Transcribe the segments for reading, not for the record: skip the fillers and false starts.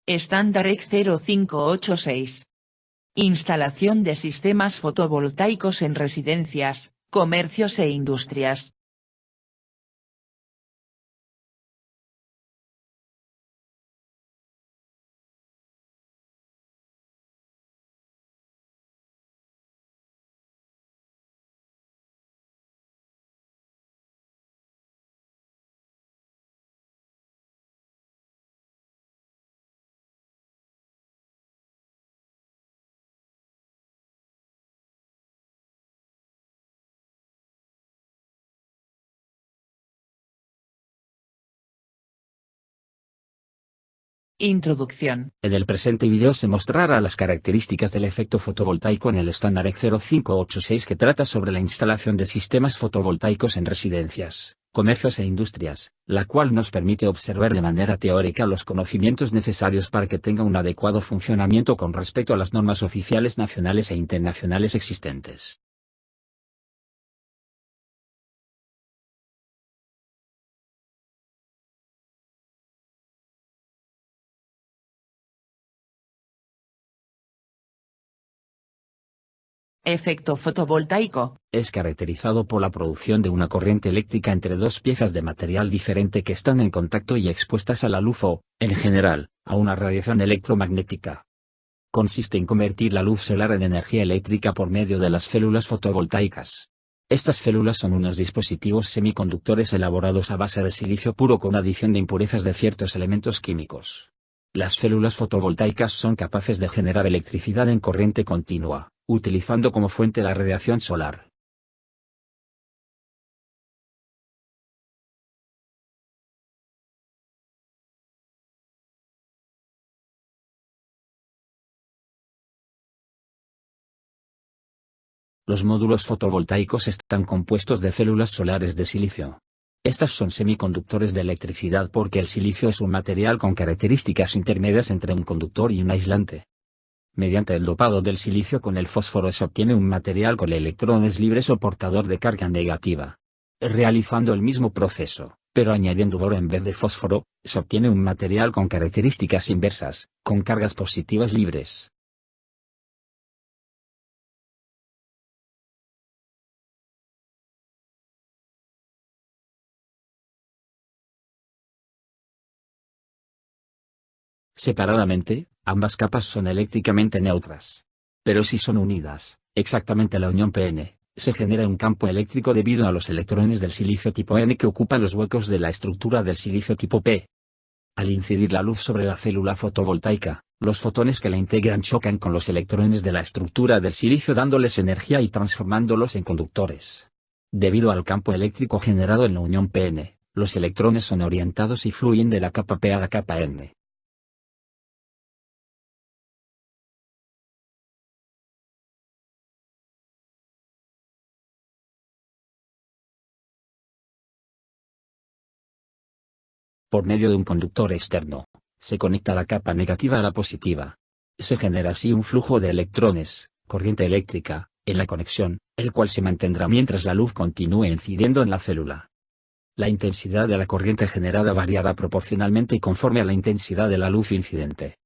Estándar EC 0586. Instalación de sistemas fotovoltaicos en residencias, comercios e industrias. Introducción. En el presente video se mostrará las características del efecto fotovoltaico en el estándar EC 0586 que trata sobre la instalación de sistemas fotovoltaicos en residencias, comercios e industrias, la cual nos permite observar de manera teórica los conocimientos necesarios para que tenga un adecuado funcionamiento con respecto a las normas oficiales nacionales e internacionales existentes. Efecto fotovoltaico. Es caracterizado por la producción de una corriente eléctrica entre dos piezas de material diferente que están en contacto y expuestas a la luz o, en general, a una radiación electromagnética. Consiste en convertir la luz solar en energía eléctrica por medio de las células fotovoltaicas. Estas células son unos dispositivos semiconductores elaborados a base de silicio puro con adición de impurezas de ciertos elementos químicos. Las células fotovoltaicas son capaces de generar electricidad en corriente continua, utilizando como fuente la radiación solar. Los módulos fotovoltaicos están compuestos de células solares de silicio. Estas son semiconductores de electricidad porque el silicio es un material con características intermedias entre un conductor y un aislante. Mediante el dopado del silicio con el fósforo se obtiene un material con electrones libres o portador de carga negativa. Realizando el mismo proceso, pero añadiendo boro en vez de fósforo, se obtiene un material con características inversas, con cargas positivas libres. Separadamente, ambas capas son eléctricamente neutras. Pero si son unidas, exactamente la unión PN, se genera un campo eléctrico debido a los electrones del silicio tipo N que ocupan los huecos de la estructura del silicio tipo P. Al incidir la luz sobre la célula fotovoltaica, los fotones que la integran chocan con los electrones de la estructura del silicio dándoles energía y transformándolos en conductores. Debido al campo eléctrico generado en la unión PN, los electrones son orientados y fluyen de la capa P a la capa N. Por medio de un conductor externo, se conecta la capa negativa a la positiva. Se genera así un flujo de electrones, corriente eléctrica, en la conexión, el cual se mantendrá mientras la luz continúe incidiendo en la célula. La intensidad de la corriente generada variará proporcionalmente y conforme a la intensidad de la luz incidente.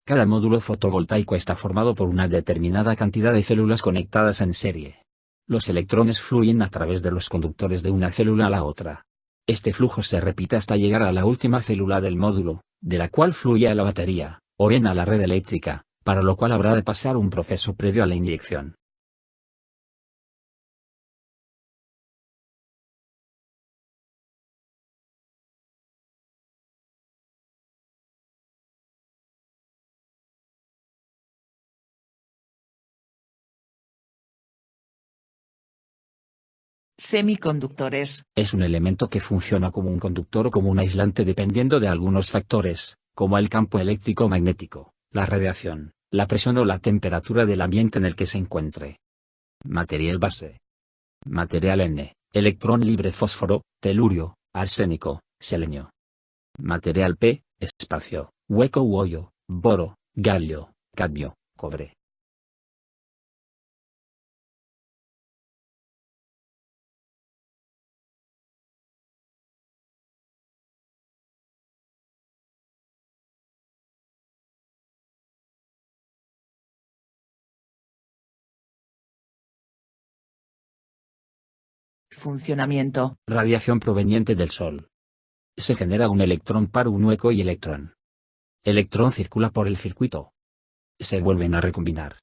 Cada módulo fotovoltaico está formado por una determinada cantidad de células conectadas en serie. Los electrones fluyen a través de los conductores de una célula a la otra. Este flujo se repite hasta llegar a la última célula del módulo, de la cual fluye a la batería, o bien a la red eléctrica, para lo cual habrá de pasar un proceso previo a la inyección. Semiconductores. Es un elemento que funciona como un conductor o como un aislante dependiendo de algunos factores, como el campo eléctrico magnético, la radiación, la presión o la temperatura del ambiente en el que se encuentre. Material base. Material N, electrón libre fósforo, telurio, arsénico, selenio. Material P, espacio, hueco u hoyo, boro, galio, cadmio, cobre. Funcionamiento. Radiación proveniente del Sol. Se genera un electrón par un hueco y electrón. Electrón circula por el circuito. Se vuelven a recombinar.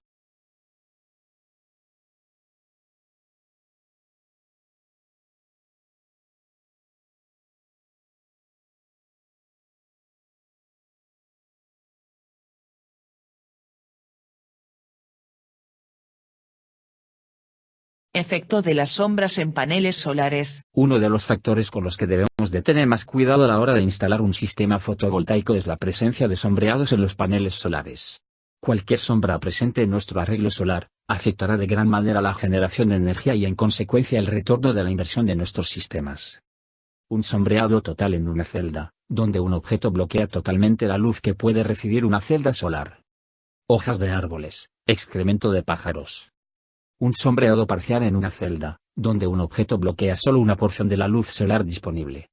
Efecto de las sombras en paneles solares. Uno de los factores con los que debemos de tener más cuidado a la hora de instalar un sistema fotovoltaico es la presencia de sombreados en los paneles solares. Cualquier sombra presente en nuestro arreglo solar, afectará de gran manera la generación de energía y en consecuencia el retorno de la inversión de nuestros sistemas. Un sombreado total en una celda, donde un objeto bloquea totalmente la luz que puede recibir una celda solar. Hojas de árboles, excremento de pájaros. Un sombreado parcial en una celda, donde un objeto bloquea solo una porción de la luz solar disponible.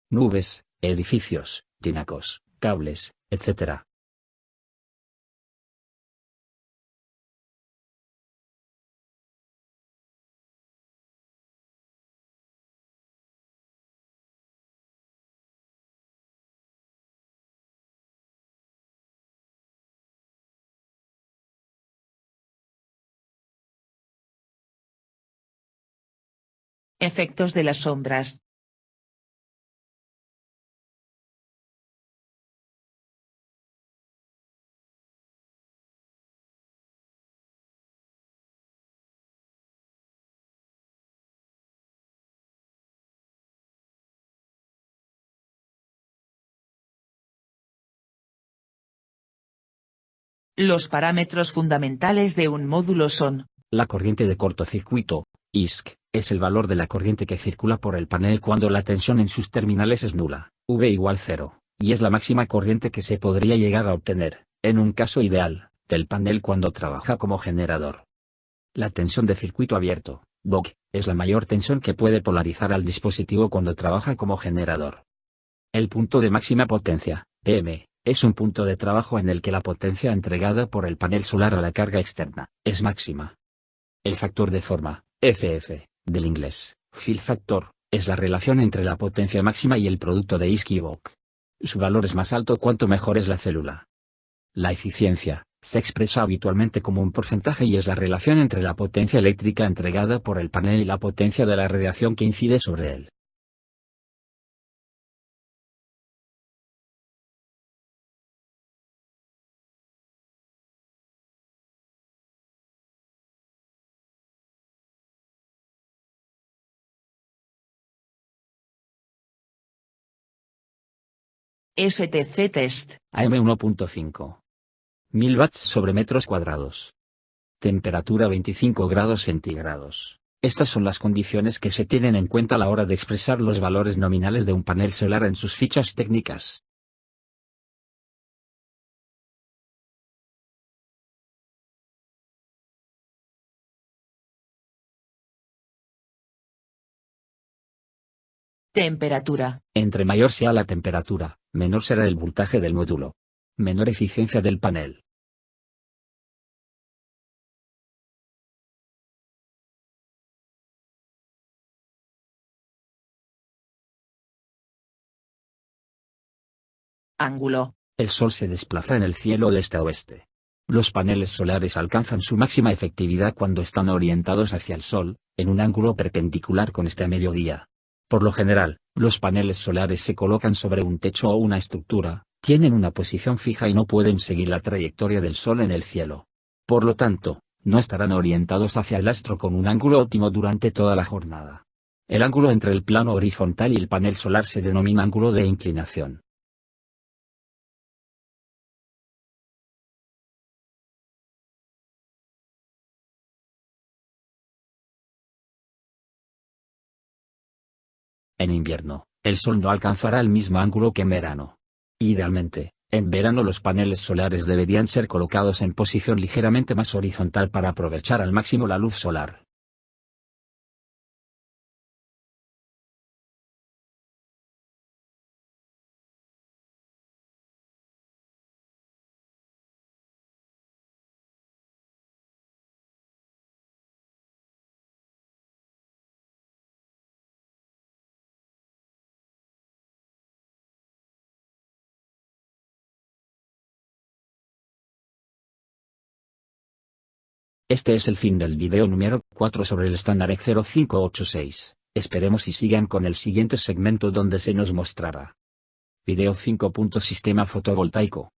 Nubes, edificios, tinacos, cables, etc. Efectos de las sombras. Los parámetros fundamentales de un módulo son: La corriente de cortocircuito, ISC, es el valor de la corriente que circula por el panel cuando la tensión en sus terminales es nula, V igual 0, y es la máxima corriente que se podría llegar a obtener, en un caso ideal, del panel cuando trabaja como generador. La tensión de circuito abierto, VOC, es la mayor tensión que puede polarizar al dispositivo cuando trabaja como generador. El punto de máxima potencia, PM, es un punto de trabajo en el que la potencia entregada por el panel solar a la carga externa, es máxima. El factor de forma, FF, del inglés, fill factor, es la relación entre la potencia máxima y el producto de ISC y VOC. Su valor es más alto cuanto mejor es la célula. La eficiencia, se expresa habitualmente como un porcentaje y es la relación entre la potencia eléctrica entregada por el panel y la potencia de la radiación que incide sobre él. STC test. AM 1.5. 1000 watts sobre metros cuadrados. Temperatura 25 grados centígrados. Estas son las condiciones que se tienen en cuenta a la hora de expresar los valores nominales de un panel solar en sus fichas técnicas. Temperatura. Entre mayor sea la temperatura, menor será el voltaje del módulo. Menor eficiencia del panel. Ángulo. El Sol se desplaza en el cielo de este a oeste. Los paneles solares alcanzan su máxima efectividad cuando están orientados hacia el Sol, en un ángulo perpendicular con este a mediodía. Por lo general, los paneles solares se colocan sobre un techo o una estructura, tienen una posición fija y no pueden seguir la trayectoria del Sol en el cielo. Por lo tanto, no estarán orientados hacia el astro con un ángulo óptimo durante toda la jornada. El ángulo entre el plano horizontal y el panel solar se denomina ángulo de inclinación. En invierno, el Sol no alcanzará el mismo ángulo que en verano. Idealmente, en verano los paneles solares deberían ser colocados en posición ligeramente más horizontal para aprovechar al máximo la luz solar. Este es el fin del video número 4 sobre el estándar EC 0586. Esperemos y sigan con el siguiente segmento donde se nos mostrará. Video 5. Sistema fotovoltaico.